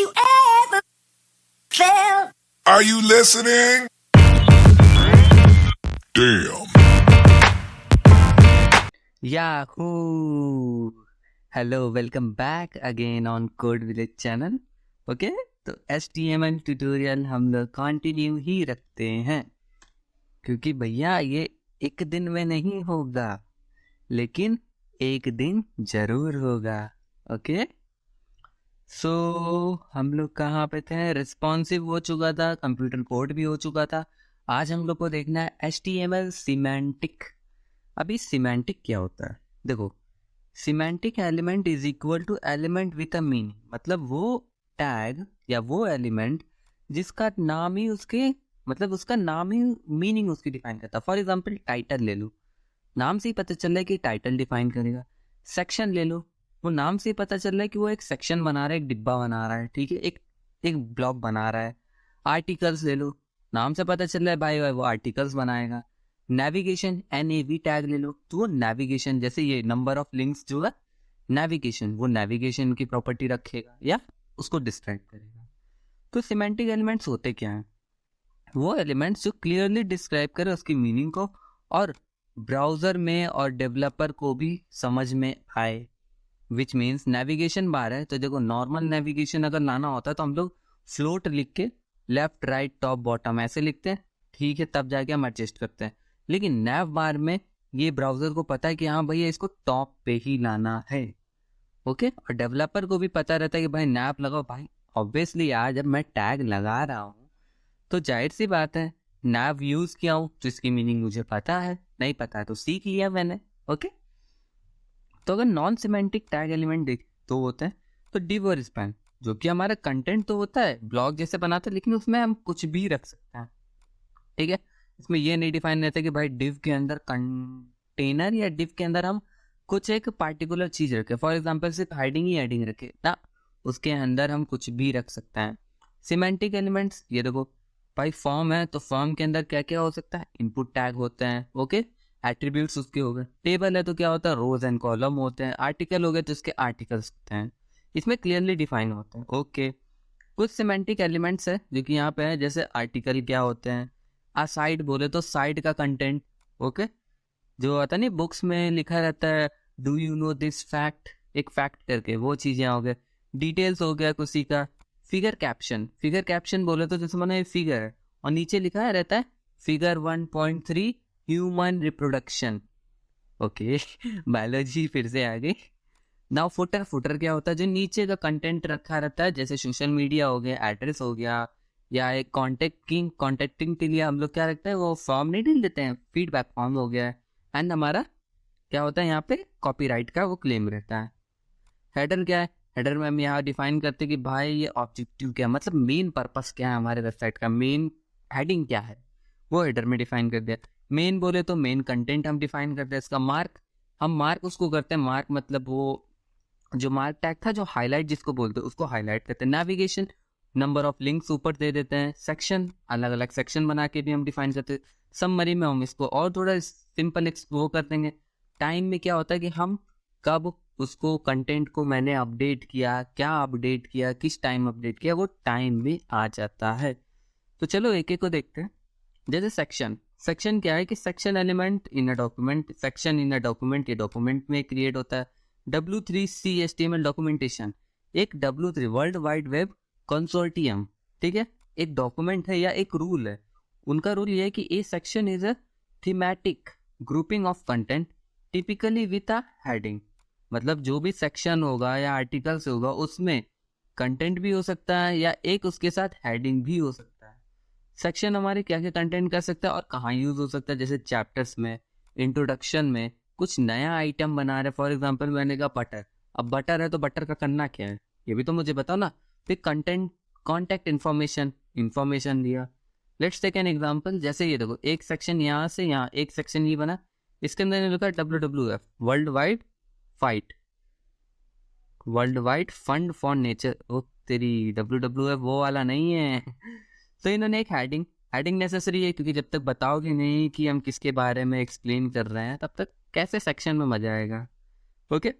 you ever felt? Are you listening? Damn. Yahoo! Hello, welcome back again on Code Village channel. Okay तो HTML tutorial हम लोग continue ही रखते हैं क्योंकि भैया ये एक दिन में नहीं होगा लेकिन एक दिन जरूर होगा. ओके सो हम लोग कहाँ पे थे? रिस्पॉन्सिव हो चुका था, कंप्यूटर कोड भी हो चुका था. आज हम लोग को देखना है HTML सिमेंटिक. अभी सिमेंटिक क्या होता है? देखो, semantic element is equal to element with a meaning. मतलब वो टैग या वो एलिमेंट जिसका नाम ही उसके मतलब उसका नाम ही मीनिंग उसकी डिफाइन करता है. फॉर एग्जांपल टाइटल ले लो, नाम से ही पता चल रहा है कि टाइटल डिफाइन करेगा. सेक्शन ले लो, वो नाम से ही पता चल रहा है कि वो एक सेक्शन बना रहा है, एक डिब्बा बना रहा है, ठीक है, एक ब्लॉक बना रहा है. आर्टिकल्स ले लो, नाम से पता चल रहा है भाई वो आर्टिकल्स बनाएगा. नेविगेशन NAV टैग ले लो, तो वो नेविगेशन, जैसे ये नंबर ऑफ लिंक्स जो है नेविगेशन, वो नेविगेशन की प्रॉपर्टी रखेगा या उसको डिस्क्राइब करेगा. तो सिमेंटिक एलिमेंट्स होते क्या हैं? वो एलिमेंट्स जो क्लियरली डिस्क्राइब करे उसकी मीनिंग को और ब्राउजर में और डेवलपर को भी समझ में आए. विच मीन्स नेविगेशन बार है तो देखो, नॉर्मल नेविगेशन अगर लाना होता है तो हम लोग फ्लोट लिख के लेफ्ट राइट टॉप बॉटम ऐसे लिखते हैं, ठीक है, तब जाके हम एडजस्ट करते हैं. लेकिन नैव बार में ये ब्राउजर को पता है कि हाँ भैया इसको टॉप पे ही लाना है. ओके और डेवलपर को भी पता रहता है कि भाई नैव लगाओ. भाई ऑब्वियसली यार, जब मैं टैग लगा रहा हूँ तो जाहिर सी बात है नैव यूज किया हूँ तो इसकी मीनिंग मुझे पता है, नहीं पता है तो सीख लिया मैंने. ओके तो अगर नॉन सिमेंटिक टैग एलिमेंट देख तो होते हैं तो डिव और स्पैन, जो कि हमारा कंटेंट तो होता है ब्लॉग जैसे बनाते हैं लेकिन उसमें हम कुछ भी रख सकते हैं. ठीक है, इसमें ये नहीं डिफाइन रहता कि भाई डिव के अंदर कंटेनर या डिव के अंदर हम कुछ एक पार्टिकुलर चीज रखें. फॉर एग्जांपल सिर्फ हाइडिंग ही हाइडिंग रखे ना, उसके अंदर हम कुछ भी रख सकते हैं. सिमेंटिक एलिमेंट्स ये देखो भाई, फॉर्म है तो फॉर्म के अंदर क्या क्या हो सकता है? इनपुट टैग होते हैं. ओके एट्रीब्यूट्स उसके हो गए. टेबल है तो क्या होता है? रोज एंड कॉलम होते हैं. आर्टिकल हो गए तो इसके आर्टिकल्स होते हैं. इसमें क्लियरली डिफाइन होते हैं. ओके कुछ सिमेंटिक एलिमेंट्स है जो कि यहाँ पे है, जैसे आर्टिकल क्या होते हैं, असाइड बोले तो साइड का कंटेंट. ओके जो आता है नहीं बुक्स में लिखा रहता है do you know this fact, एक फैक्ट करके, वो चीजें हो गए. डिटेल्स हो गया किसी का. फिगर कैप्शन, फिगर कैप्शन बोले तो जैसे मैंने फिगर है और नीचे लिखा रहता है figure 1.3 human reproduction. Okay biology फिर से आ गई. नाउ फुटर, फुटर क्या होता है? जो नीचे का कंटेंट रखा रहता है, जैसे सोशल मीडिया हो गया, एड्रेस हो गया, या एक कॉन्टेक्टिंग के लिए हम लोग क्या रखते हैं, वो फॉर्म नहीं डाल देते हैं, फीडबैक फॉर्म हो गया. एंड हमारा क्या होता है यहाँ पे कॉपीराइट का वो क्लेम रहता है. हेडर क्या है? हेडर में हम यहाँ डिफाइन करते हैं कि भाई ये ऑब्जेक्टिव क्या है, मतलब मेन पर्पस क्या है हमारे वेबसाइट का, मेन हेडिंग क्या है, वो हेडर में डिफाइन कर दिया. मेन बोले तो मेन कंटेंट हम डिफाइन करते हैं. इसका मार्क, हम मार्क उसको करते हैं, मार्क मतलब वो जो मार्क टैग था, जो हाईलाइट जिसको बोलते हैं, उसको हाईलाइट करते हैं. नेविगेशन, नंबर ऑफ लिंक्स ऊपर दे देते हैं. सेक्शन, अलग अलग सेक्शन बना के भी हम डिफाइन करते हैं. समरी में हम इसको और थोड़ा सिंपल वो कर देंगे. टाइम में क्या होता है कि हम कब उसको कंटेंट को मैंने अपडेट किया, क्या अपडेट किया, किस टाइम अपडेट किया, वो टाइम में आ जाता है. तो चलो एक एक को देखते हैं. जैसे सेक्शन, सेक्शन क्या है कि section element in a document, section in a document, ये डॉक्यूमेंट में क्रिएट होता है. W3C HTML डॉक्यूमेंटेशन, एक W3 world wide web consortium, ठीक है, एक डॉक्यूमेंट है या एक रूल है. उनका रूल ये है कि A section is a thematic grouping of content typically with a heading. मतलब जो भी सेक्शन होगा या आर्टिकल्स होगा उसमें कंटेंट भी हो सकता है या एक उसके साथ हेडिंग भी हो सकता है. सेक्शन हमारे क्या क्या कंटेंट कर सकता है और कहाँ यूज हो सकता है? जैसे चैप्टर्स में, इंट्रोडक्शन में, कुछ नया आइटम बना रहे. फॉर एग्जांपल मैंने कहा बटर, अब बटर है तो बटर का करना क्या है ये भी तो मुझे बताओ ना. फिर कंटेंट, कॉन्टैक्ट इन्फॉर्मेशन, इन्फॉर्मेशन दिया. Let's take an example. जैसे ये देखो, एक सेक्शन यहाँ से यहाँ, एक सेक्शन ये बना, इसके अंदर लिखा WWF world wide fight, world wide fund for nature. ओ तेरी, WWF वो वाला नहीं है. तो इन्होंने एक हेडिंग, हेडिंग नेसेसरी है क्योंकि जब तक बताओगे नहीं कि हम किसके बारे में एक्सप्लेन कर रहे हैं तब तक कैसे सेक्शन में मजा आएगा. ओके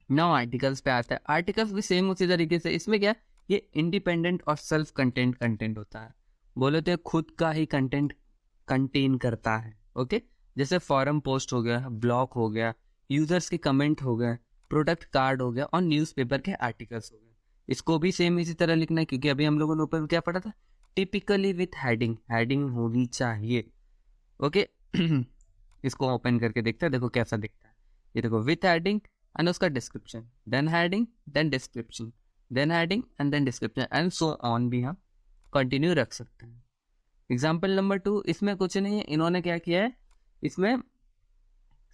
नाउ आर्टिकल्स पे आता है. आर्टिकल्स भी सेम उसी तरीके से. इसमें क्या, ये इंडिपेंडेंट और सेल्फ कंटेंट होता है। बोले तो ये खुद का ही कंटेंट कंटेन करता है। ओके, जैसे फॉरम पोस्ट हो गया, ब्लॉग हो गया, यूजर्स के कमेंट हो गए, प्रोडक्ट कार्ड हो गया और न्यूज़पेपर के आर्टिकल्स हो गए। इसको भी सेम इसी तरह लिखना है, क्योंकि अभी हम लोगों ने ऊपर क्या पढ़ा था, टिपिकली विथ हेडिंग होनी चाहिए। ओके इसको ओपन करके देखते हैं, देखो कैसा दिखता है। ये देखो विथ हेडिंग एंड उसका description, then heading then description, then heading and then description and so on भी हम कंटिन्यू रख सकते हैं। एग्जाम्पल नंबर 2, इसमें कुछ नहीं है, इन्होंने क्या किया है, इसमें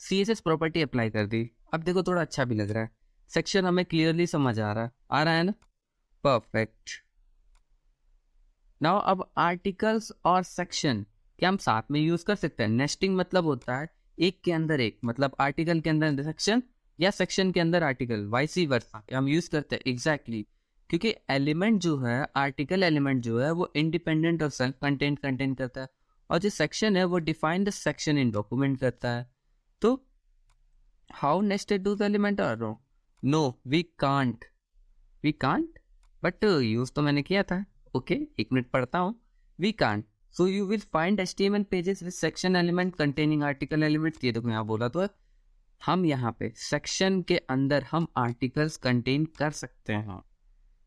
CSS प्रॉपर्टी अप्लाई कर दी। अब देखो थोड़ा अच्छा भी लग रहा है, सेक्शन हमें क्लियरली समझ आ रहा है ना, परफेक्ट। नाउ अब आर्टिकल्स और सेक्शन क्या हम साथ में यूज कर सकते हैं? नेस्टिंग मतलब होता है एक के अंदर एक, मतलब आर्टिकल के अंदर सेक्शन या सेक्शन के अंदर आर्टिकल, वाइसी वर्सा हम यूज करते हैं। एग्जैक्टली क्योंकि एलिमेंट जो है, आर्टिकल एलिमेंट जो है वो इंडिपेंडेंट और सेल्फ कंटेंट करता है, और जो सेक्शन है वो define the section in document करता है। तो how nested do the element are? No, we can't but use तो मैंने किया था। ओके, एक मिनट पढ़ता हूँ। We can't, so you will find HTML pages with section element containing article element. ये देखो यहाँ बोला तो है, हम यहाँ पे सेक्शन के अंदर हम आर्टिकल्स कंटेन कर सकते हैं।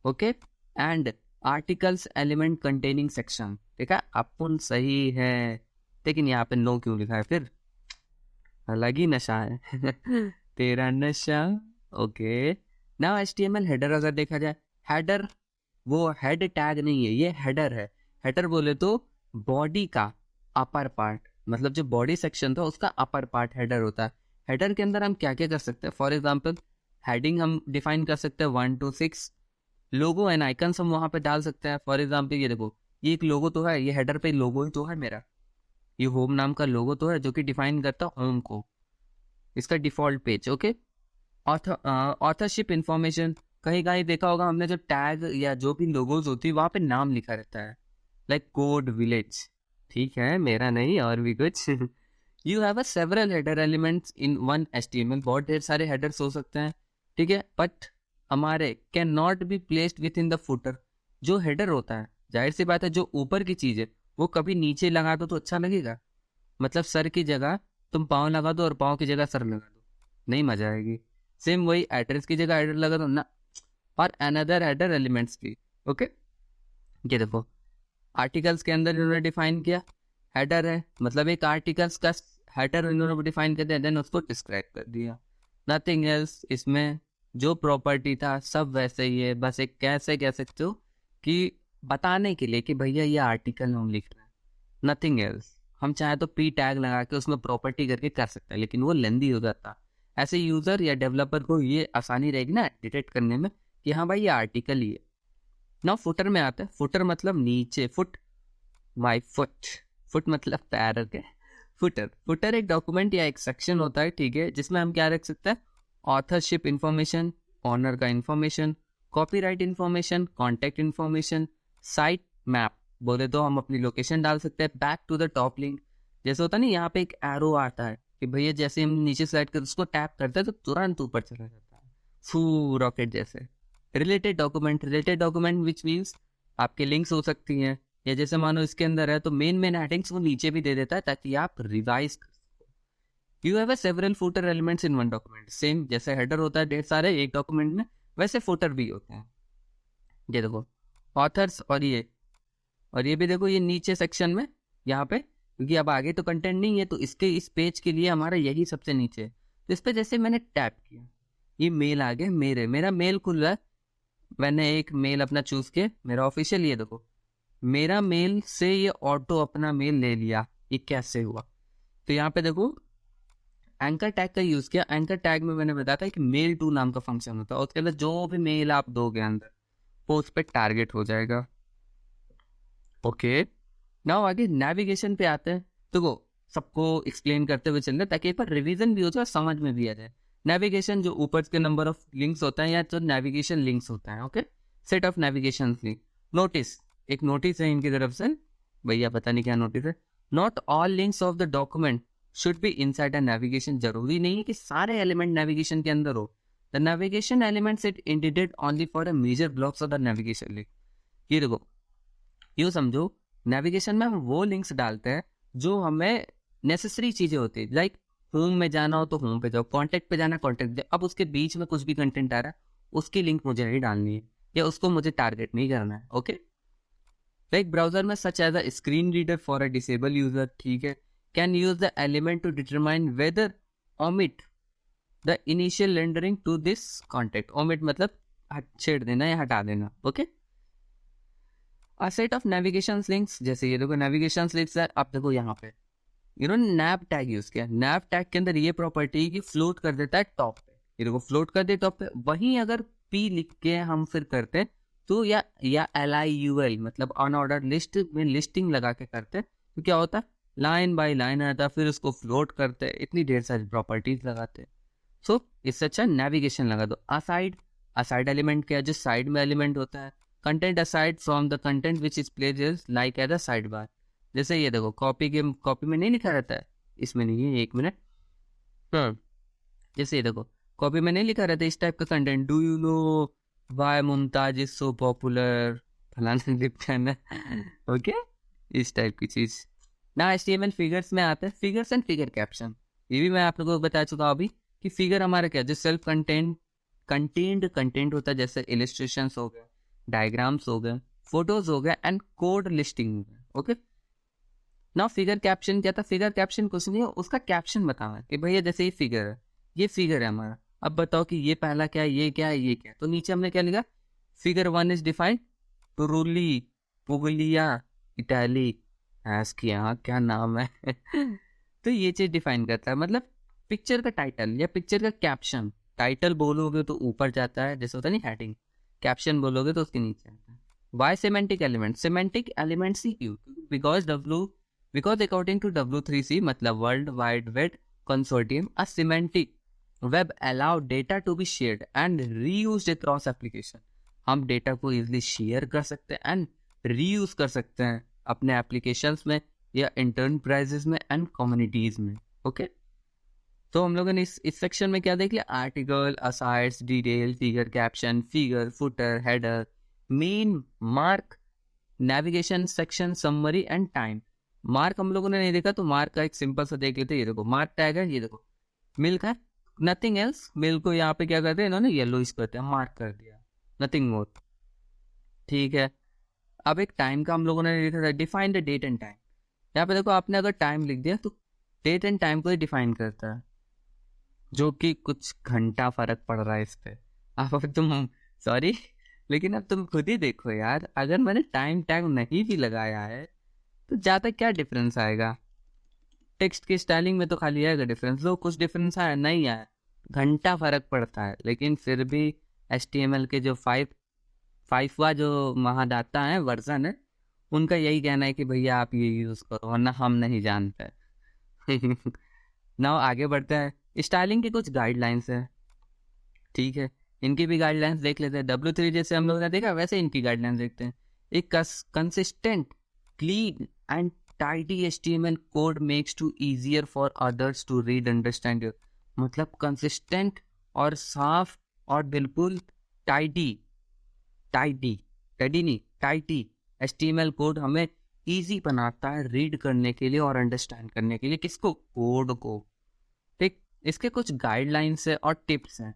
Okay, and articles element containing section, ठीक है, अपन सही है, लेकिन यहाँ पे नो क्यों लिखा है? फिर अलग ही नशा है तेरा नशा। ओके, नाउ HTML हेडर अगर देखा जाए, हेडर वो हेड टैग नहीं है, ये हेडर है। हेडर बोले तो बॉडी का अपर पार्ट, मतलब जो बॉडी सेक्शन था उसका अपर पार्ट हेडर होता है। हेडर के अंदर हम क्या क्या कर सकते हैं? फॉर एग्जांपल हेडिंग हम डिफाइन कर सकते हैं 1 to 6, लोगो एंड आइकन्स हम वहां पे डाल सकते हैं। फॉर एग्जांपल ये देखो, ये एक लोगो तो है, ये हेडर पे लोगो ही तो है मेरा, ये होम नाम का लोगो तो है जो कि डिफाइन करता है होम को, इसका default page. Okay, authorship information, कहीं कहीं देखा होगा हमने, जो टैग या जो भी लोगोज होती है वहाँ पे नाम लिखा रहता है, लाइक कोड विलेज, ठीक है, मेरा नहीं और भी कुछ you have a several header elements in one HTML, बहुत ढेर सारे हेडर्स हो सकते हैं, ठीक है, बट हमारे can not be placed with in the footer. जो हेडर होता है, जाहिर सी बात है, जो ऊपर की चीज़ है वो कभी नीचे लगा दो तो अच्छा लगेगा? मतलब सर की जगह तुम पाँव लगा दो और पाँव की जगह सर लगा दो, नहीं मजा आएगी। सेम वही एड्रेस की जगह हेडर लगा दो ना, और अनदर हेडर एलिमेंट्स की। ओके, ये देखो आर्टिकल्स के अंदर इन्होंने डिफाइन किया, हेडर है, मतलब एक आर्टिकल्स का हेडर इन्होंने डिफाइन कर दिया, देन उसको डिस्क्राइब कर दिया, नथिंग एल्स। इसमें जो प्रॉपर्टी था सब वैसे ही है, बस एक कैसे कह सकते हो कि बताने के लिए कि भैया ये आर्टिकल हम लिख रहे हैं, नथिंग एल्स। हम चाहे तो P टैग लगा के उसमें प्रॉपर्टी करके कर सकते हैं, लेकिन वो लेंदी हो जाता। ऐसे यूजर या डेवलपर को ये आसानी रहेगी ना डिटेक्ट करने में कि हाँ भाई ये आर्टिकल ही है। नाउ फुटर में आता है, फुटर मतलब नीचे, फुट माई फुट मतलब पैर के। फुटर एक डॉक्यूमेंट या एक सेक्शन होता है, ठीक है, जिसमें हम क्या रख सकते हैं? ऑथरशिप इंफॉर्मेशन, ऑनर का information, copyright information, contact information, site map, बोले तो हम अपनी लोकेशन डाल सकते हैं, back to the top link, जैसे होता है ना यहाँ पे एक एरो आता है कि भैया जैसे हम नीचे स्लाइड कर उसको टैप करते हैं तो तुरंत ऊपर चला जाता है, फू रॉकेट जैसे। रिलेटेड डॉक्यूमेंट विच मीन्स आपके लिंक्स हो सकती हैं, या जैसे मानो इसके अंदर है तो मेन हेडिंग्स वो नीचे भी दे देता है ताकि आप रिवाइज कर सको। You have several footer elements in one document, same जैसे हेडर होता है ढेर सारे एक डॉक्यूमेंट में, वैसे फुटर भी होते हैं। ये देखो ऑथर्स, और ये भी देखो ये नीचे सेक्शन में यहाँ पे, क्योंकि अब आगे तो कंटेंट नहीं है तो इसके इस पेज के लिए हमारा यही सबसे नीचे है। तो इस पर जैसे मैंने टैप किया, ये मेल आ गया, मेरा मेल खुल रहा है, मैंने एक मेल अपना चूज किया, मेरा ऑफिशियल, ये देखो मेरा मेल से ये ऑटो अपना मेल ले लिया। ये कैसे हुआ? तो यहाँ पे देखो एंकर टैग का यूज किया। एंकर टैग में मैंने बताया था कि मेल टू नाम का फंक्शन होता है, उसके अंदर जो भी मेल आप दोगे अंदर वो उस पर टारगेट हो जाएगा। ओके, नाउ आगे नेविगेशन पे आते हैं। तो सबको एक्सप्लेन करते हुए चल रहे ताकि एक बार रिवीजन भी हो जाए और समझ में भी आ जाए। नेविगेशन जो ऊपर के नंबर ऑफ लिंक्स होता है या जो नेविगेशन लिंक्स होता है, okay, set of navigation link. Notice, एक नोटिस है इनकी तरफ से, भैया पता नहीं क्या नोटिस है। Not all links of the document should be inside a navigation, जरूरी नहीं है कि सारे एलिमेंट नेविगेशन के अंदर हो, the navigation elements it integrate only for a major blocks of the navigation link. ये देखो, यूँ समझो नेविगेशन में हम वो लिंक्स डालते हैं जो हमें नेसेसरी चीज़ें होती है, लाइक होम में जाना हो तो होम पे जाओ, कॉन्टैक्ट पे जाना कॉन्टैक्ट पे। अब उसके बीच में कुछ भी कंटेंट आ रहा है, उसकी लिंक मुझे नहीं डालनी है या उसको मुझे टारगेट नहीं करना है। ओके, लाइक ब्राउजर में such as a screen reader for a disable user, ठीक है, can use the element to determine whether omit the initial rendering to this context. Omit मतलब छेड़ देना या हटा देना। Okay, a set of navigation links, जैसे ये देखो नेविगेशन लिंक्स है। आप देखो यहाँ पे नैप टैग यूज किया। नैप टैग के अंदर ये प्रॉपर्टी की फ्लोट कर देता है टॉप पे। ये देखो फ्लोट कर दे टॉप पे। वहीं अगर पी लिख के हम फिर करते हैं तो या LIUL मतलब अनऑर्डर लिस्ट में लिस्टिंग लगा के करते हैं तो क्या होता है, लाइन बाय लाइन आता है, फिर उसको फ्लोट करते हैं, इतनी ढेर सारी प्रॉपर्टीज लगाते हैं। सो इससे अच्छा नेविगेशन लगा दो। असाइड एलिमेंट क्या है, जो साइड में एलिमेंट होता है। Content aside from the content which is placed like as a side bar. जैसे ये देखो कॉपी में नहीं लिखा रहता है, इसमें नहीं है, एक मिनट। जैसे ये देखो कॉपी में नहीं लिखा रहता इस टाइप का content, do you know why Mumtaz is so popular, फलाना लिखना है। ओके, इस टाइप की चीज ना HTML फिगर्स में आता है, फिगर्स एंड फिगर कैप्शन। ये भी मैं आप लोगों को बता चुका हूँ अभी कि फिगर हमारा क्या, जो सेल्फ कंटेंट कंटेंट होता है, जैसे इलिस्ट्रेशंस हो गए, डायग्राम्स हो गए, फोटोज हो गए एंड कोड लिस्टिंग हो गए। ओके, ना फिगर कैप्शन क्या था, फिगर कैप्शन कुछ नहीं है, उसका कैप्शन बताना कि भैया जैसे ये फिगर है हमारा, अब बताओ कि ये पहला क्या है, ये क्या है, ये क्या है। तो नीचे हमने क्या लिखा, figure 1 is defined trulli Puglia Italy, इसके यहाँ क्या नाम है। तो ये चीज डिफाइन करता है, मतलब पिक्चर का टाइटल या पिक्चर का कैप्शन। टाइटल बोलोगे तो ऊपर जाता है, जैसे होता है नहीं हेडिंग, कैप्शन बोलोगे तो उसके नीचे आता है। वाई सेमेंटिक एलिमेंट्स ही क्यों, बिकॉज अकॉर्डिंग टू W3C मतलब world wide web consortium, a semantic web allow data to be shared and reused across application. हम डेटा को इजीली शेयर कर सकते हैं एंड रीयूज कर सकते हैं अपने एप्लीकेशंस में या एंटरप्राइजेस में एंड कम्युनिटीज में। ओके, तो हम लोगों ने इस सेक्शन में क्या देख लिया, article, asides, detail, figure caption, figure, footer, header, main, mark, navigation section, summary and time. Mark हम लोगों ने नहीं देखा तो मार्क का एक सिंपल सा देख लेते हैं। ये देखो मार्क टैग है, ये देखो मिल्क है, नथिंग एल्स। मिल्क को यहाँ पे क्या करते हैं इन्होंने, येलो इस करते हैं, मार्क कर दिया, नथिंग मोर। ठीक है, अब एक टाइम का हम लोगों ने लिखा था, define the date and time. यहाँ पे देखो आपने अगर टाइम लिख दिया तो डेट एंड टाइम को ही डिफाइन करता है, जो कि कुछ घंटा फर्क पड़ रहा है इस पे। अब तुम सॉरी, लेकिन अब तुम खुद ही देखो यार, अगर मैंने टाइम टैग नहीं भी लगाया है तो ज़्यादा क्या डिफरेंस आएगा। टेक्स्ट की स्टाइलिंग में तो खाली आएगा डिफरेंस, जो कुछ डिफरेंस आया नहीं आया, घंटा फर्क पड़ता है। लेकिन फिर भी HTML के जो 5वां जो महादाता है वर्जन है, उनका यही कहना है कि भैया आप ये यूज़ करो, वरना हम नहीं जानते। ना आगे बढ़ते हैं, स्टाइलिंग की कुछ गाइडलाइंस है, ठीक है, इनकी भी गाइडलाइंस देख लेते हैं। W3 जैसे हम लोगों ने देखा वैसे इनकी गाइडलाइंस देखते हैं। एक consistent, clean and tidy HTML code makes to easier for others to read understand you। मतलब कंसिस्टेंट और साफ और बिल्कुल टाइडी नहीं टाइडी HTML कोड हमें इजी बनाता है रीड करने के लिए और अंडरस्टैंड करने के लिए, किसको, कोड को। ठीक, इसके कुछ गाइडलाइंस है और टिप्स हैं।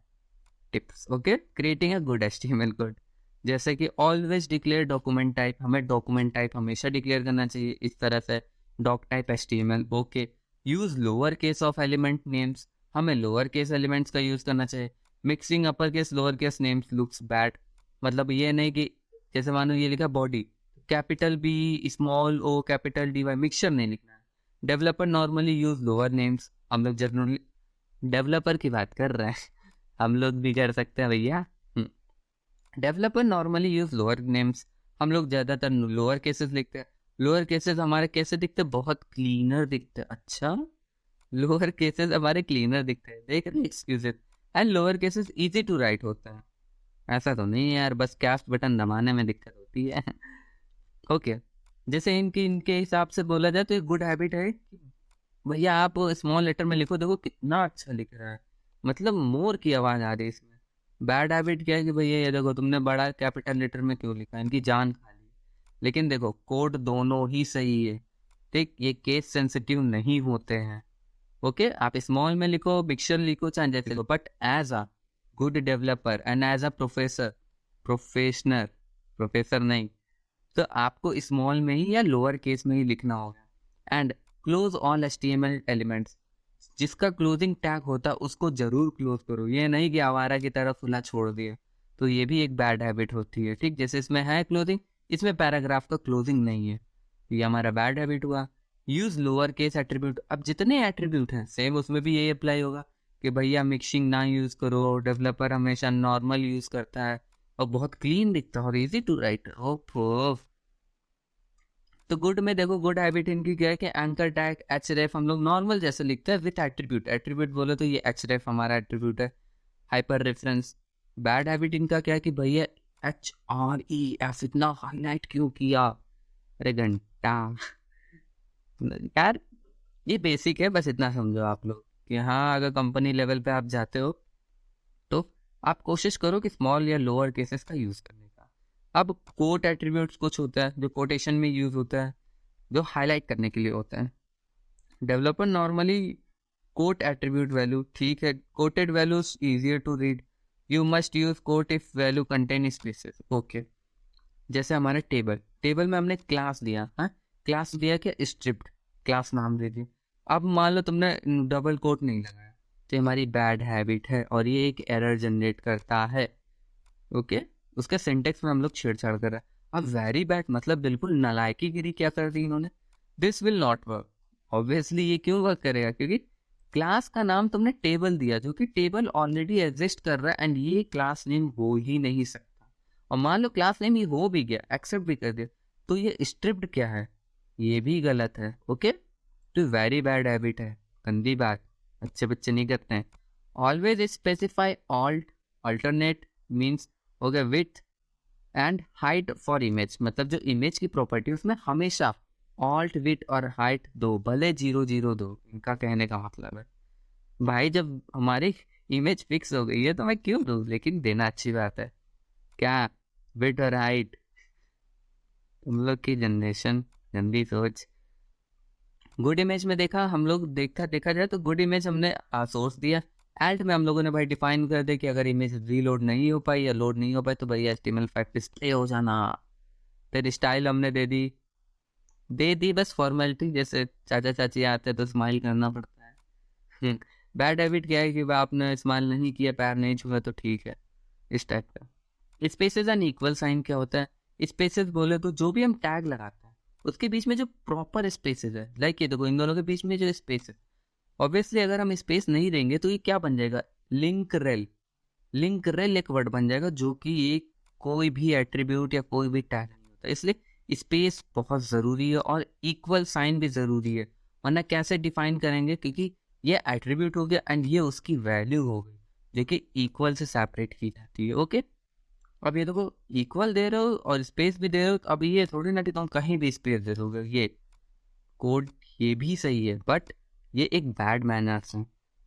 Okay, creating a good HTML code, जैसे कि ऑलवेज डिक्लेयर डॉक्यूमेंट टाइप, हमें डॉक्यूमेंट टाइप हमेशा डिक्लेयर करना चाहिए इस तरह से, doc type HTML। Okay, use lower case of element names, हमें लोअर केस एलिमेंट्स का यूज करना चाहिए। Mixing upper case lower case names looks bad, मतलब ये नहीं कि जैसे मानो ये लिखा body, capital B small O capital DY, mixture नहीं लिखना है। Developer normally use lower names, हम लोग जनरली डेवलपर की बात कर रहे हैं, हम लोग भी कर सकते हैं भैया। Developer normally use lower names, हम लोग ज़्यादातर लोअर केसेस लिखते हैं। लोअर केसेस हमारे कैसे दिखते हैं, बहुत क्लीनर दिखते हैं। अच्छा, लोअर केसेस हमारे क्लीनर दिखते हैं, देख रहे excuses, and lower cases easy to write होते हैं। ऐसा तो नहीं है यार, बस कैप्स बटन दबाने में दिक्कत होती है। ओके, जैसे इनके हिसाब से बोला जाए तो एक गुड हैबिट है कि भैया आप स्मॉल लेटर में लिखो, देखो कितना अच्छा लिख रहा है, मतलब मोर की आवाज़ आ रही है इसमें। बैड हैबिट क्या है कि भैया ये देखो तुमने बड़ा कैपिटल लेटर में क्यों लिखा, इनकी जान खा ली। लेकिन देखो कोड दोनों ही सही है, ठीक, ये केस सेंसिटिव नहीं होते हैं। ओके, आप स्मॉल में लिखो, बिग लिखो, चाहे जैसे लिखो, but as a good developer and as a professor नहीं, तो आपको स्मॉल में ही या लोअर केस में ही लिखना होगा। And close all HTML elements, जिसका क्लोजिंग टैग होता है उसको जरूर क्लोज करो, ये नहीं कि आवारा की तरफ खुला छोड़ दिए, तो ये भी एक बैड हैबिट होती है। ठीक, जैसे इसमें है क्लोजिंग, इसमें पैराग्राफ का क्लोजिंग नहीं है, ये हमारा बैड हैबिट हुआ। यूज लोअर केस एट्रीब्यूट, अब जितने एट्रीब्यूट हैं सेम उसमें भी यही अप्लाई होगा कि भैया मिक्सिंग ना यूज करो, डेवलपर हमेशा नॉर्मल यूज करता है और बहुत क्लीन दिखता है और इजी टू राइट। तो गुड में देखो, गुड हैबिट इनकी क्या है कि एंकर टैग href हम लोग नॉर्मल जैसे लिखते हैं विथ एट्रीब्यूट बोले तो ये href हमारा एट्रीब्यूट है, हाइपर रेफरेंस। बैड हैबिट इनका क्या है कि भैया href इतना हाईलाइट क्यों किया, अरे घंटा यार, ये बेसिक है, बस इतना समझो आप लोग कि हाँ अगर कंपनी लेवल पे आप जाते हो तो आप कोशिश करो कि स्मॉल या लोअर केसेस का यूज करने का। अब कोट एट्रीब्यूट्स कुछ होता है जो कोटेशन में यूज होता है, जो हाईलाइट करने के लिए होता है। Developer normally quote attribute value, ठीक है, quoted values easier to read, you must use quote if value contain spaces. Okay, जैसे हमारे टेबल में हमने क्लास दिया, हाँ क्लास दिया क्या, स्ट्रिप्ड क्लास नाम दे दी। अब मान लो तुमने डबल कोट नहीं लगाया, तो हमारी बैड हैबिट है और ये एक एरर जनरेट करता है। ओके, उसके सिंटेक्स में हम लोग छेड़छाड़ कर रहे हैं। अब वेरी बैड मतलब बिल्कुल नालायकी गिरी क्या कर दी इन्होंने, this will not work. Obviously ये क्यों वर्क करेगा, क्योंकि क्लास का नाम तुमने टेबल दिया जो कि टेबल ऑलरेडी एग्जिस्ट कर रहा है एंड ये क्लास नेम हो ही नहीं सकता। और मान लो क्लास नेम ये हो भी गया, एक्सेप्ट भी कर दिया, तो ये स्ट्रिप्ड क्या है, ये भी गलत है। ओके, तो वेरी बैड हैबिट है, गंदी बात, अच्छे बच्चे नहीं करते हैं। ऑलवेज स्पेसिफाई अल्टरनेट मीन्स हो गया with and height for image, मतलब जो इमेज की प्रॉपर्टी उसमें हमेशा ऑल्ट विथ और हाइट दो, भले 0 0 दो, इनका कहने का मतलब है भाई जब हमारी इमेज फिक्स हो गई है तो मैं क्यों दूँ, लेकिन देना अच्छी बात है। क्या विथ और हाइट, तुम लोग की जनरेशन गंदी सोच। गुड इमेज में देखा हम लोग, देखा जाए तो गुड इमेज हमने सोर्स दिया, एल्ट में हम लोगों ने भाई डिफाइन कर दे कि अगर इमेज रीलोड नहीं हो पाई या लोड नहीं हो पाई तो भाई HTML5 डिस्प्ले हो जाना। फिर स्टाइल हमने दे दी बस फॉर्मेलिटी, जैसे चाचा चाची आते हैं तो स्माइल करना पड़ता है। बैड हैबिट क्या है कि भाई आपने स्माइल नहीं किया, पैर नहीं छुआ तो ठीक है, इस टाइप का। स्पेसेस एंड इक्वल साइन क्या होता है, स्पेसेस बोले तो जो भी हम टैग लगाते हैं उसके बीच में जो प्रॉपर स्पेसेस है, लाइक ये देखो इन दोनों के बीच में जो स्पेस है, ऑब्वियसली अगर हम स्पेस नहीं देंगे तो ये क्या बन जाएगा, लिंक रेल एक वर्ड बन जाएगा जो कि एक कोई भी एट्रीब्यूट या कोई भी टैग नहीं होता। इसलिए स्पेस बहुत ज़रूरी है और इक्वल साइन भी ज़रूरी है, वरना कैसे डिफाइन करेंगे, क्योंकि ये एट्रीब्यूट हो गया एंड ये उसकी वैल्यू हो गई जो कि इक्वल से सेपरेट की जाती है। ओके, अब ये देखो इक्वल दे रहे हो और स्पेस भी दे रहे हो, तो अब ये थोड़ी ना कि तुम कहीं भी स्पेस दे दोगे, ये कोड ये भी सही है बट ये एक बैड मैनर्स है।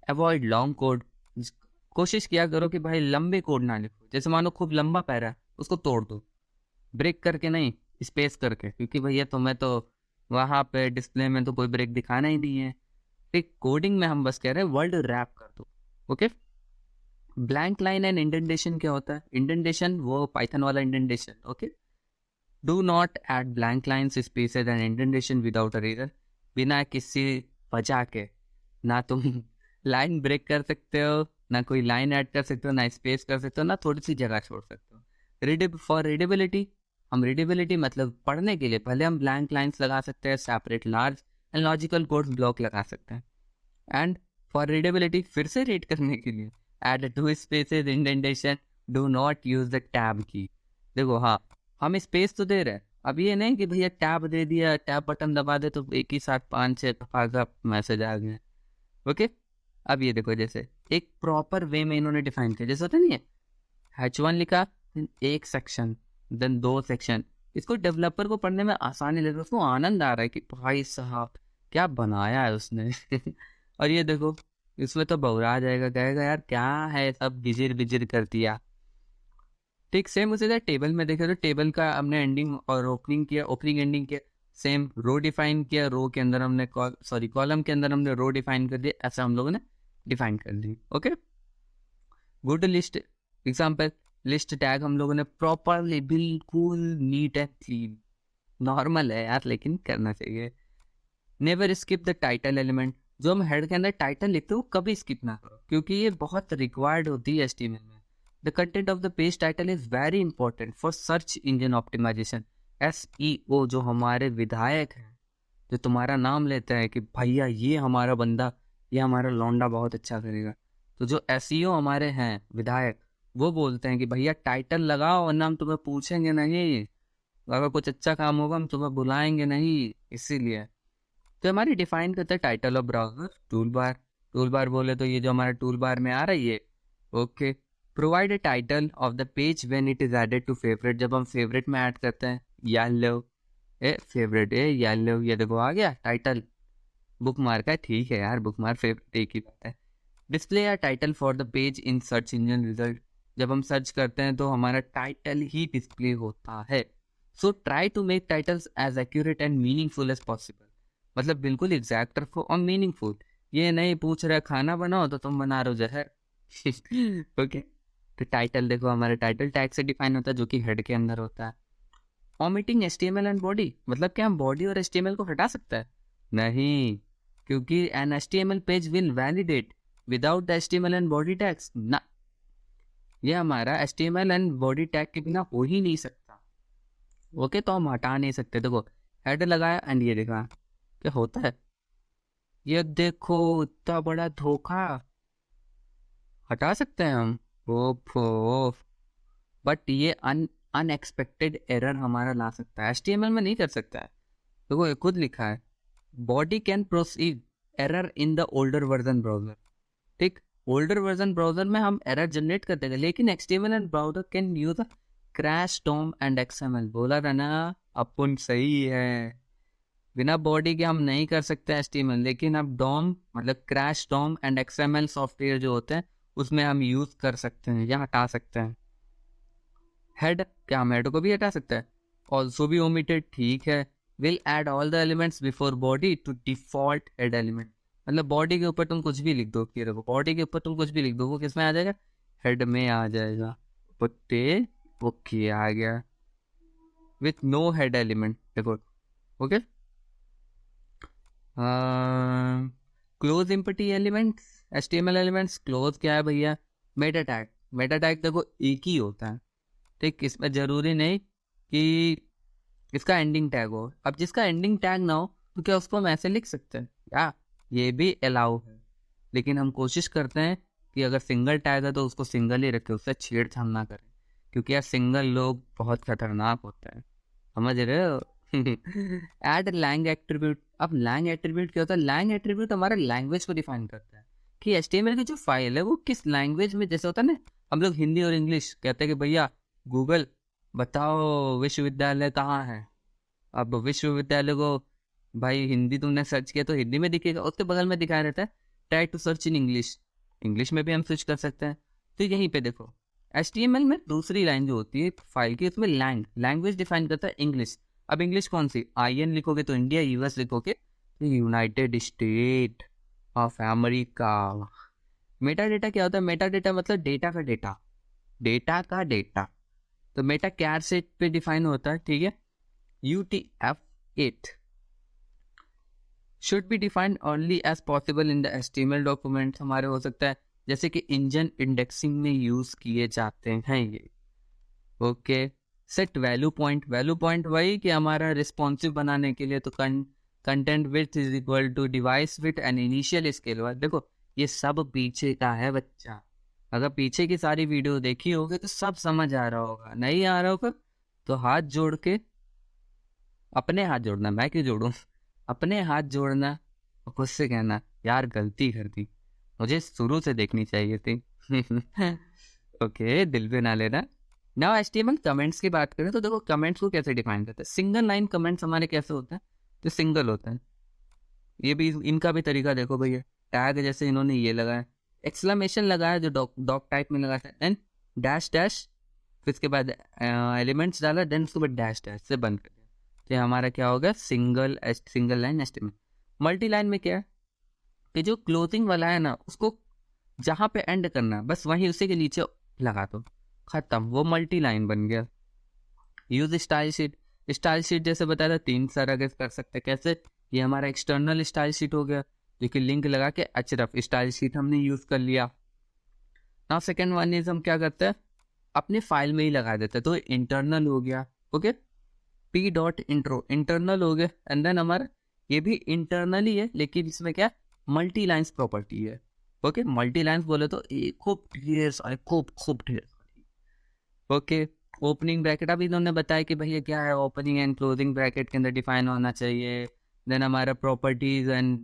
अवॉइड लॉन्ग कोड, कोशिश किया करो कि भाई लंबे कोड ना लिखो, जैसे मानो खूब लंबा पैरा है उसको तोड़ दो, ब्रेक करके नहीं, स्पेस करके, क्योंकि भैया तुम्हें तो वहाँ पे डिस्प्ले में तो कोई ब्रेक दिखाना ही नहीं है। ठीक, कोडिंग में हम बस कह रहे हैं वर्ड रैप कर दो। Okay, blank line and indentation क्या होता है, इंडेंटेशन वो पाइथन वाला indentation. Okay, do not add blank lines, spaces and indentation without a reason, बिना किसी वजह के ना तुम लाइन ब्रेक कर सकते हो, ना कोई लाइन ऐड कर सकते हो, ना स्पेस कर सकते हो, ना थोड़ी सी जगह छोड़ सकते हो। फॉर रीडेबिलिटी, हम रीडेबिलिटी मतलब पढ़ने के लिए पहले हम ब्लैंक लाइन्स लगा सकते हैं, separate large and logical code block लगा सकते हैं। एंड फॉर रीडेबिलिटी फिर से रीड करने के लिए add 2 spaces indentation, do not use the tab key. देखो हाँ हम स्पेस तो दे रहे हैं, अब ये नहीं कि भैया टैब दे दिया, टैब बटन दबा दे तो एक ही साथ 5-6 दफा का मैसेज आ गए। ओके, अब ये देखो जैसे एक प्रॉपर वे में इन्होंने डिफाइन किया, जैसे होता नहीं है H1 लिखा, एक सेक्शन, देन 2 सेक्शन, इसको डेवलपर को पढ़ने में आसानी लग रही है, उसको आनंद आ रहा है कि भाई साहब क्या बनाया है उसने। और ये देखो इसमें तो बौरा जाएगा, कहेगा यार क्या है सब बिजिर बिजिर कर दिया, ठीक सेम उसी तरह टेबल में देखे तो टेबल का हमने एंडिंग और ओपनिंग किया, ओपनिंग एंडिंग किया, सेम रो डिफाइन किया, रो के अंदर हमने कॉलम के अंदर हमने रो डिफाइन कर दिया, ऐसा हम लोगों ने डिफाइन कर दी। Okay, go to list example. List tag हम लोगों ने प्रॉपरली बिल्कुल नीट एंड क्लीन, नॉर्मल है यार लेकिन करना चाहिए। Never skip the title element, जो हम हेड के अंदर टाइटल लिखते हैं वो कभी स्किप ना करो, क्योंकि ये बहुत रिक्वायर्ड होती है एचटीएमएल में। The content of the page title is very important for search engine optimization. SEO जो हमारे विधायक हैं, जो तुम्हारा नाम लेते हैं कि भैया ये हमारा बंदा, ये हमारा लौंडा बहुत अच्छा करेगा, तो जो एसईओ हमारे हैं विधायक, वो बोलते हैं कि भैया टाइटल लगाओ वरना हम तुम्हें पूछेंगे नहीं, अगर कुछ अच्छा काम होगा हम तुम्हें बुलाएंगे नहीं। इसीलिए तो हमारी डिफाइन करते हैं title of browser. Tool bar, tool bar बोले तो ये जो हमारा टूल बार में आ रही है। Okay, provide a title of the page when it is added to favourite, जब हम फेवरेट में ऐड करते हैं, yellow a favourite a yellow, ये देखो आ गया टाइटल। बुक मार्क है, ठीक है यार, बुक मार्क फेवरेट एक ही बात है। डिस्प्ले या title for the page in search engine result, जब हम सर्च करते हैं तो हमारा टाइटल ही डिस्प्ले होता है। So try to make titles as accurate and meaningful as possible, मतलब बिल्कुल एग्जैक्ट रखो और मीनिंगफुल। ये नहीं पूछ रहे खाना बनाओ तो तुम बना रहे हो जहर। ओके, तो टाइटल देखो हमारे टाइटल टैग से डिफाइन होता है, जो कि हेड के अंदर होता है। ओमिटिंग एचटीएमएल एंड बॉडी, मतलब क्या हम बॉडी और एचटीएमएल को हटा सकता है? नहीं, क्योंकि an HTML page will validate without the HTML and body tags ना, ये हमारा एचटीएमएल एंड बॉडी टैग के बिना हो ही नहीं सकता। ओके, तो हम हटा नहीं सकते। देखो हेड लगाया एंड ये देखा क्या होता है, ये देखो इतना बड़ा धोखा, हटा सकते हैं हम? ओफो, बट ये अनएक्सपेक्टेड एरर हमारा ला सकता है, एचटीएमएल में नहीं कर सकता है। देखो ये खुद लिखा है, body can proceed error in the older version browser. ठीक, ओल्डर वर्जन ब्राउजर में हम एरर जनरेट करते थे, लेकिन HTML and browser can use crash DOM and XML. बोला था ना अपन, सही है, बिना बॉडी के हम नहीं कर सकते एचटीएमएल, लेकिन अब डॉम मतलब crash DOM and XML software जो होते हैं उसमें हम यूज कर सकते हैं या हटा सकते हैं। हेड, क्या हम हेड को भी हटा सकते हैं? ऑल्सो भी ओमिटेड, ठीक है। Will add all the elements before body to default head element, मतलब बॉडी के ऊपर तुम कुछ भी लिख दो, कि देखो बॉडी के ऊपर तुम कुछ भी लिख दो, वो किस में आ जाएगा? हेड में आ जाएगा। पुट्टे ओके आ गया, विथ नो हेड एलिमेंट। देखो okay, close empty elements, HTML elements. Close क्या है भैया? Meta tag. मेटा टैग देखो एक ही होता है, ठीक, इसमें जरूरी नहीं कि इसका एंडिंग टैग हो। अब जिसका एंडिंग टैग ना हो तो क्या उसको हम ऐसे लिख सकते हैं? या ये भी अलाउ है, लेकिन हम कोशिश करते हैं कि अगर सिंगल टैग है तो उसको सिंगल ही रखें, उससे छेड़छाड़ ना करें, क्योंकि यार सिंगल लोग बहुत खतरनाक होते हैं, समझ रहे हो? Add lang attribute. अब लैंग एट्रीब्यूट क्या होता है? लैंग एट्रीब्यूट हमारा लैंग्वेज को डिफाइन करता है कि एचटीएमएल की जो फाइल है वो किस लैंग्वेज में, जैसे होता है ना हम लोग हिंदी और इंग्लिश कहते हैं कि भैया गूगल बताओ विश्वविद्यालय कहाँ है। अब विश्वविद्यालय को भाई हिंदी तुमने सर्च किया तो हिंदी में दिखेगा, उसके बगल में दिखाया रहता है try to search in English, English में भी हम स्विच कर सकते हैं। तो यहीं पे देखो एचटीएमएल में दूसरी लाइन जो होती है फाइल की, उसमें लैंग्वेज डिफाइन करता है इंग्लिश। अब इंग्लिश कौन सी? IN लिखोगे तो इंडिया, US लिखोगे तो United State of America. Meta data क्या होता है? मेटा डेटा मतलब डेटा का डेटा, डेटा का डेटा। तो मेटा कैर सेट पे डिफाइन होता है, ठीक है। UTF-8 should be defined only as possible in the HTML document. हमारे हो सकता है जैसे कि इंजन इंडेक्सिंग में यूज किए जाते हैं ये। Okay, set value point. Value point वही कि हमारा रिस्पॉन्सिव बनाने के लिए, तो content width is equal to device width and initial scale. देखो ये सब पीछे का है बच्चा, अगर पीछे की सारी वीडियो देखी होगी तो सब समझ आ रहा होगा, नहीं आ रहा होगा तो हाथ जोड़ के, अपने हाथ जोड़ना, मैं क्यों जोड़ूं, अपने हाथ जोड़ना और खुद से कहना यार गलती कर दी, मुझे शुरू से देखनी चाहिए थी। ओके, दिल पे ना लेना। नाउ एचटीएमएल कमेंट्स की बात करें तो देखो कमेंट्स को कैसे डिफाइन करते हैं। सिंगल लाइन कमेंट्स हमारे कैसे होते हैं? तो सिंगल होता है, ये भी इनका भी तरीका देखो भैया। टैग जैसे इन्होंने ये लगाया, एक्सक्लेमेशन लगाया जो डॉक टाइप में लगाया था, एंड डैश डैश फिर उसके बाद एलिमेंट्स डाला, देन उसके बाद डैश डैश से बंद कर दिया, तो ये हमारा क्या होगा, single line estimate. Multi line में क्या है कि जो क्लोजिंग वाला है ना, उसको जहाँ पे एंड करना बस वहीं उसी के नीचे लगा दो, खत्म, वो मल्टी लाइन बन गया। यूज स्टाइल शीट जैसे बताया था 3 तरह के कर सकते हैं। कैसे, ये हमारा एक्सटर्नल स्टाइल शीट हो गया, जो कि लिंक लगा के अचरफ स्टाइल शीट हमने यूज कर लिया। नाउ सेकेंड वन इज हम क्या करते हैं, अपने फाइल में ही लगा देते हैं, तो इंटरनल हो गया। Okay, p dot intro internal हो गया, एंड देन हमारा ये भी इंटरनल ही है, लेकिन इसमें क्या मल्टी लाइन्स प्रॉपर्टी है। ओके, मल्टी लाइन्स बोले तो खूब ढेर सारे, खूब ढेर सारी। ओके, ओपनिंग ब्रैकेट अभी इन्होंने बताया कि भैया क्या है, ओपनिंग एंड क्लोजिंग ब्रैकेट के अंदर डिफाइन होना चाहिए। देन हमारा properties and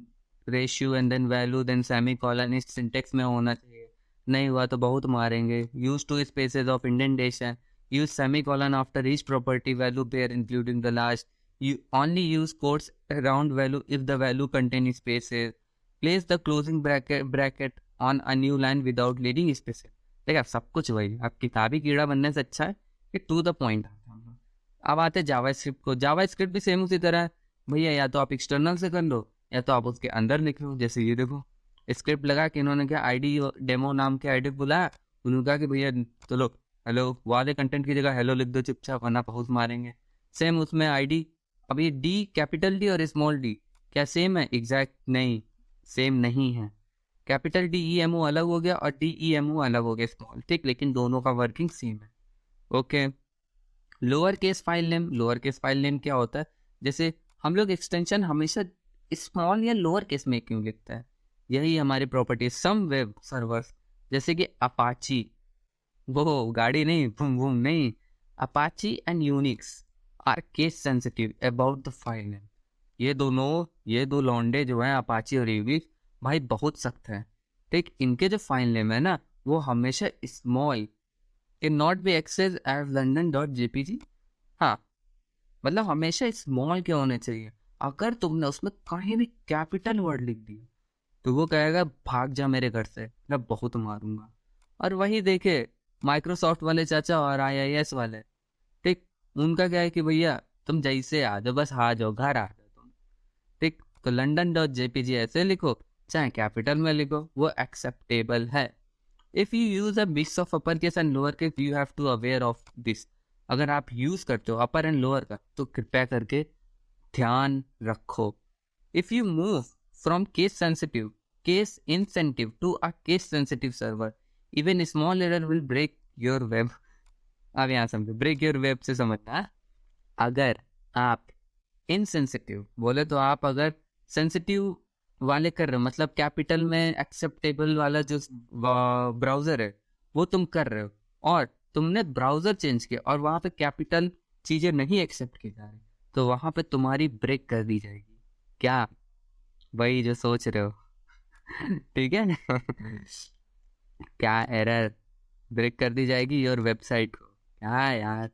ratio and then value then semicolon इस सिंटेक्स में होना चाहिए। नहीं हुआ तो बहुत मारेंगे। Use two spaces of indentation, use semicolon after each property value pair including the last. You only use quotes around value if the value contains spaces. Place the closing bracket on a new line without leading spaces. देखा, सब कुछ वही, आप किताबी कीड़ा बनने से अच्छा है कि टू द पॉइंट। अब आते हैं जावास्क्रिप्ट को। जावास्क्रिप्ट भी सेम उसी तरह है भैया, या तो आप एक्सटर्नल से कर लो या तो आप उसके अंदर लिख लो। जैसे ये देखो, स्क्रिप्ट लगा कि इन्होंने क्या ID डेमो नाम के ID बुलाया, उन्होंने कहा कि भैया चलो हेलो वाले कंटेंट की जगह हेलो लिख दो चुपचाप, वरना बहुत मारेंगे। सेम उसमें ID, अब ये D कैपिटल D और स्मॉल d क्या सेम है? एग्जैक्ट नहीं, सेम नहीं है। कैपिटल DEMO अलग हो गया और DEMO अलग हो गया स्मॉल, ठीक, लेकिन दोनों का वर्किंग सेम है। Okay, lower case file name क्या होता है? जैसे हम लोग एक्सटेंशन हमेशा स्मॉल या लोअर केस में क्यों लिखता है, यही हमारी प्रॉपर्टी। सम वेब सर्वर्स जैसे कि अपाची, वो गाड़ी नहीं, भूम भूम नहीं, Apache and Unix are case sensitive about the file name. ये दो लौंडे जो हैं अपाची और यूनिक्स, भाई बहुत सख्त हैं, ठीक। इनके जो फाइल नेम है ना, वो हमेशा small, can not be access as london.jpg। हाँ, मतलब हमेशा स्मॉल के होने चाहिए। अगर तुमने उसमें कहीं भी कैपिटल वर्ड लिख दिया तो वो कहेगा भाग जा मेरे घर से, मैं बहुत मारूंगा। और वही देखे माइक्रोसॉफ्ट वाले चाचा और IIS वाले, ठीक, उनका क्या है कि भैया तुम जैसे आ जाओ, बस आ जाओ, घर आ जाओ तुम, ठीक। तो london.jpg ऐसे लिखो, चाहे कैपिटल में लिखो, वो एक्सेप्टेबल है। If you use a mix of upper case and lower case, you have to aware of this. अगर आप यूज करते हो अपर एंड लोअर का, तो कृपया करके ध्यान रखो। If you move from case insensitive to a case sensitive server, even small error will break your web. अब यहाँ समझो, ब्रेक योर वेब से समझना, अगर आप इनसेंसिटिव बोले तो आप अगर सेंसिटिव वाले कर रहे हो, मतलब कैपिटल में एक्सेप्टेबल वाला जो ब्राउजर है वो तुम कर रहे हो, और तुमने ब्राउजर चेंज किया और वहाँ पे कैपिटल चीज़ें नहीं एक्सेप्ट की जा रही, तो वहाँ पे तुम्हारी ब्रेक कर दी जाएगी। क्या? वही जो सोच रहे हो ठीक है क्या एरर ब्रेक कर दी जाएगी योर वेबसाइट को, क्या यार।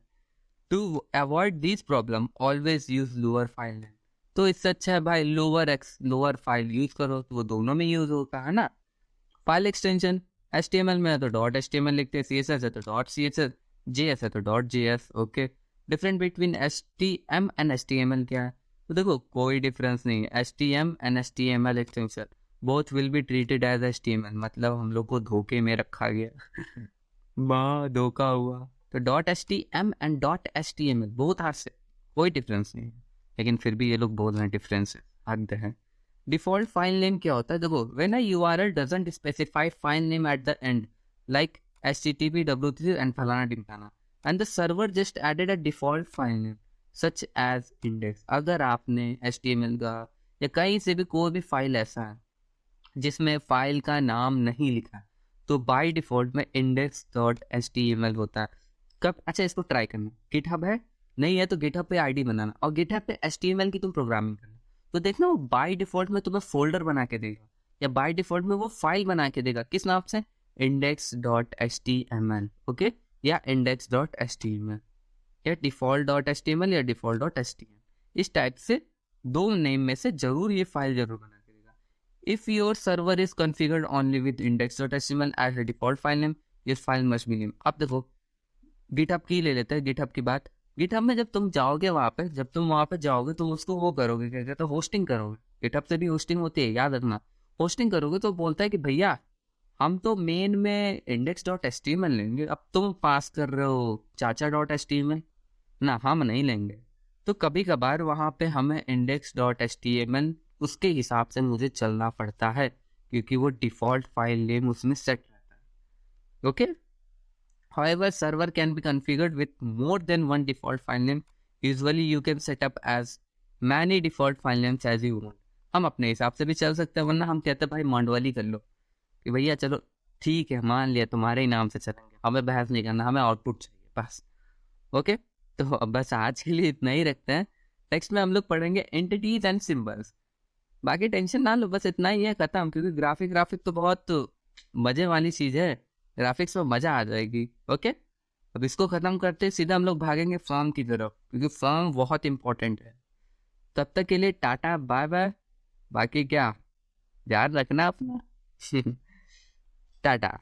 To avoid this problem always use lower file name. तो इससे अच्छा है भाई लोअर फाइल यूज करो, तो वो दोनों में यूज होता है ना। फाइल एक्सटेंशन HTML में है तो .html लिखते हैं, CSS है तो .css, JS है तो .js। Okay, different between HTML and HTML क्या है? तो देखो कोई डिफरेंस नहीं है। HTML and HTML extension both will be treated as HTML, मतलब हम लोग को धोखे में रखा गया माँ धोखा हुआ। तो .html and .html both are से, कोई डिफरेंस नहीं है, लेकिन फिर भी ये लोग बोल रहे हैं डिफरेंस है, हद है। डिफॉल्ट फाइल नेम क्या होता है? देखो, when a URL doesn't specify file name at the end like HTTP W3 and फलाना ढिमकाना, and the server just added a default file name such as index. अगर आपने HTML का या कहीं से भी कोई भी फाइल ऐसा है जिसमें फाइल का नाम नहीं लिखा, तो बाय डिफॉल्ट में index.html होता है। कब? अच्छा, इसको ट्राई करना, गिटहब है नहीं है तो गिटहब पे ID बनाना और गिटहब पे HTML की तुम प्रोग्रामिंग करना, तो देखना वो बाय डिफॉल्ट में तुम्हें फोल्डर बना के देगा या बाय डिफॉल्ट में वो फाइल बना के देगा। किस नाम से? index.html। ओके, या index.html या default.html या default.html, इस टाइप से दो नेम में से जरूर ये फाइल जरूर बना के देगा। If your server is configured only with index.html as a default file name, this file must be name. अब देखो गिटहब की ले लेते हैं, गिटहब की बात। गिटहब में जब तुम जाओगे वहाँ पे, जब तुम वहाँ पे जाओगे तो उसको वो करोगे, क्या कहते हैं, होस्टिंग करोगे। गिटहब से भी होस्टिंग होती है, याद रखना। होस्टिंग करोगे तो बोलता है कि भैया हम तो मेन में index.html लेंगे, अब तुम पास कर रहे हो chacha.html ना, हम नहीं लेंगे। तो कभी कभार वहाँ पे हमें index.html उसके हिसाब से मुझे चलना पड़ता है, क्योंकि वो डिफ़ॉल्ट फाइल नेम उसमें सेट रहता है। Okay, however server can be configured with more than one default file name. Usually you can set up as many default file names as you want. हम अपने हिसाब से भी चल सकते हैं, वरना हम कहते हैं भाई मांडवाली कर लो कि भैया चलो ठीक है, मान लिया तुम्हारे ही नाम से चलेंगे, हमें बहस नहीं करना, हमें आउटपुट चाहिए बस। ओके, तो अब बस आज के लिए इतना ही रखते हैं। नेक्स्ट में हम लोग पढ़ेंगे एंटिटीज एंड सिंबल्स। बाकी टेंशन ना लो, बस इतना ही है, खत्म। क्योंकि ग्राफिक तो बहुत मजे वाली चीज है, ग्राफिक्स में मजा आ जाएगी। ओके, अब इसको खत्म करते सीधा हम लोग भागेंगे फॉर्म की तरफ, क्योंकि फॉर्म बहुत इंपॉर्टेंट है। तब तक के लिए टाटा बाय बाय। बाकी क्या, ध्यान रखना अपना। टाटा।